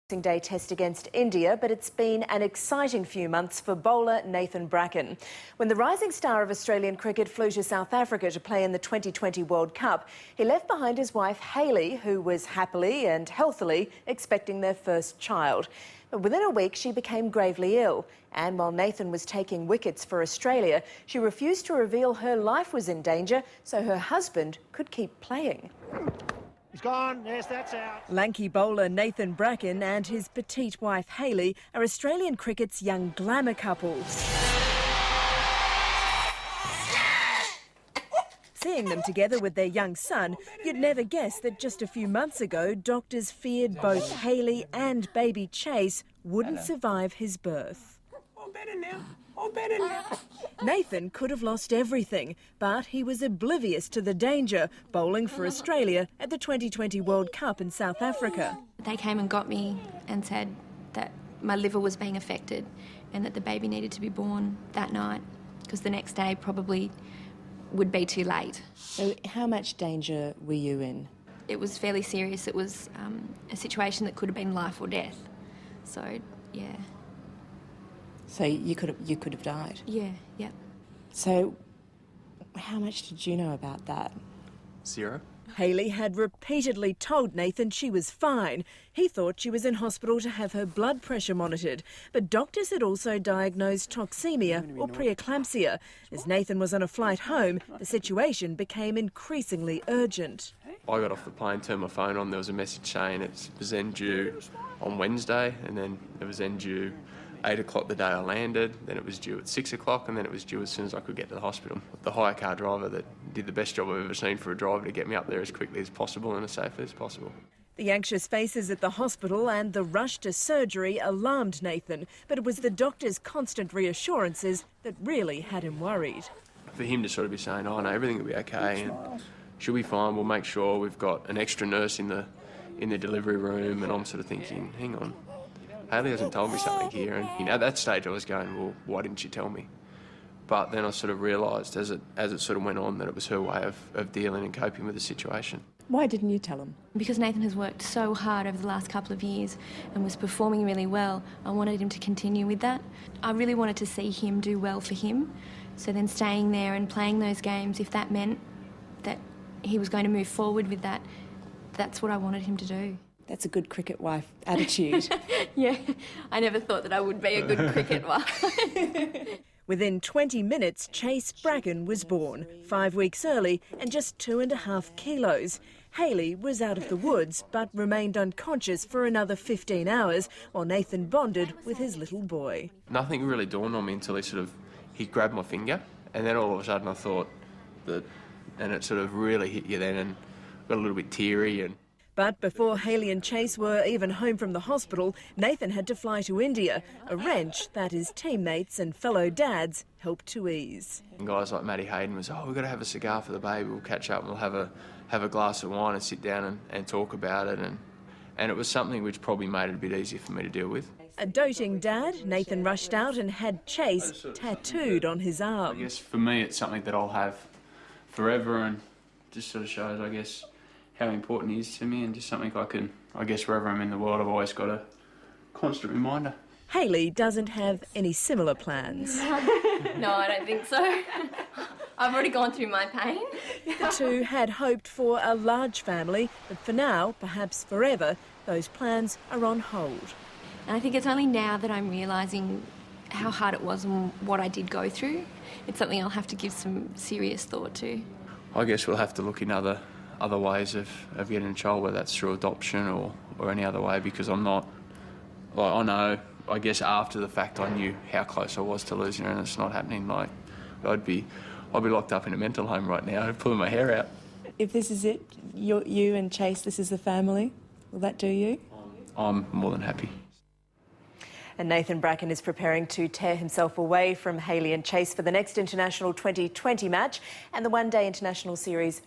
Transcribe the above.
Day test against India, but it's been an exciting few months for bowler Nathan Bracken. When the rising star of Australian cricket flew to South Africa to play in the 2020 World Cup, he left behind his wife Hayley, who was happily and healthily expecting their first child. But within a week, she became gravely ill. And while Nathan was taking wickets for Australia, she refused to reveal her life was in danger so her husband could keep playing. He's gone. Yes, that's out. Lanky bowler Nathan Bracken and his petite wife Hayley are Australian cricket's young glamour couples. Seeing them together with their young son, you'd never guess that just a few months ago, doctors feared both Hayley and baby Chase wouldn't survive his birth. All better now. All better now. Nathan could have lost everything, but he was oblivious to the danger bowling for Australia at the 2020 World Cup in South Africa. They came and got me and said that my liver was being affected and that the baby needed to be born that night because the next day probably would be too late. So how much danger were you in? It was fairly serious. It was a situation that could have been life or death. So, yeah. So you could have died? Yeah. So how much did you know about that? 0. Hayley had repeatedly told Nathan she was fine. He thought she was in hospital to have her blood pressure monitored, but doctors had also diagnosed toxemia or preeclampsia. As Nathan was on a flight home, the situation became increasingly urgent. I got off the plane, turned my phone on, there was a message saying it was then due on Wednesday, and then it was then due 8 o'clock the day I landed, then it was due at 6 o'clock, and then it was due as soon as I could get to the hospital. The hire car driver that did the best job I've ever seen for a driver to get me up there as quickly as possible and as safely as possible. The anxious faces at the hospital and the rush to surgery alarmed Nathan, but it was the doctor's constant reassurances that really had him worried. For him to sort of be saying, oh no, everything will be okay and she'll be fine, we'll make sure we've got an extra nurse in the delivery room, and I'm sort of thinking, hang on, Hayley hasn't told me something here, and at that stage I was going, well, why didn't she tell me? But then I sort of realised as it sort of went on that it was her way of dealing and coping with the situation. Why didn't you tell him? Because Nathan has worked so hard over the last couple of years and was performing really well, I wanted him to continue with that. I really wanted to see him do well for him. So then staying there and playing those games, if that meant that he was going to move forward with that, that's what I wanted him to do. That's a good cricket wife attitude. Yeah, I never thought that I would be a good cricket wife. Within 20 minutes, Chase Bracken was born, 5 weeks early and just 2.5 kilos. Hayley was out of the woods but remained unconscious for another 15 hours while Nathan bonded with his little boy. Nothing really dawned on me until he grabbed my finger, and then all of a sudden I thought that, and it sort of really hit you then and got a little bit teary. But before Hayley and Chase were even home from the hospital, Nathan had to fly to India, a wrench that his teammates and fellow dads helped to ease. And guys like Matty Hayden was, we've got to have a cigar for the baby, we'll catch up and we'll have a glass of wine and sit down and talk about it. And it was something which probably made it a bit easier for me to deal with. A doting dad, Nathan rushed out and had Chase tattooed on his arm. I guess for me it's something that I'll have forever, and just sort of shows, I guess, how important he is to me, and just something I guess wherever I'm in the world, I've always got a constant reminder. Hayley doesn't have any similar plans. No, I don't think so. I've already gone through my pain. The two had hoped for a large family, but for now, perhaps forever, those plans are on hold. And I think it's only now that I'm realising how hard it was and what I did go through. It's something I'll have to give some serious thought to. I guess we'll have to look in other ways of getting a child, whether that's through adoption or any other way, because I'm not, I know, I guess after the fact I knew how close I was to losing her, and it's not happening. Like, I'd be locked up in a mental home right now, pulling my hair out. If this is it, you and Chase, this is the family, will that do you? I'm more than happy. And Nathan Bracken is preparing to tear himself away from Hayley and Chase for the next international 2020 match and the one-day international series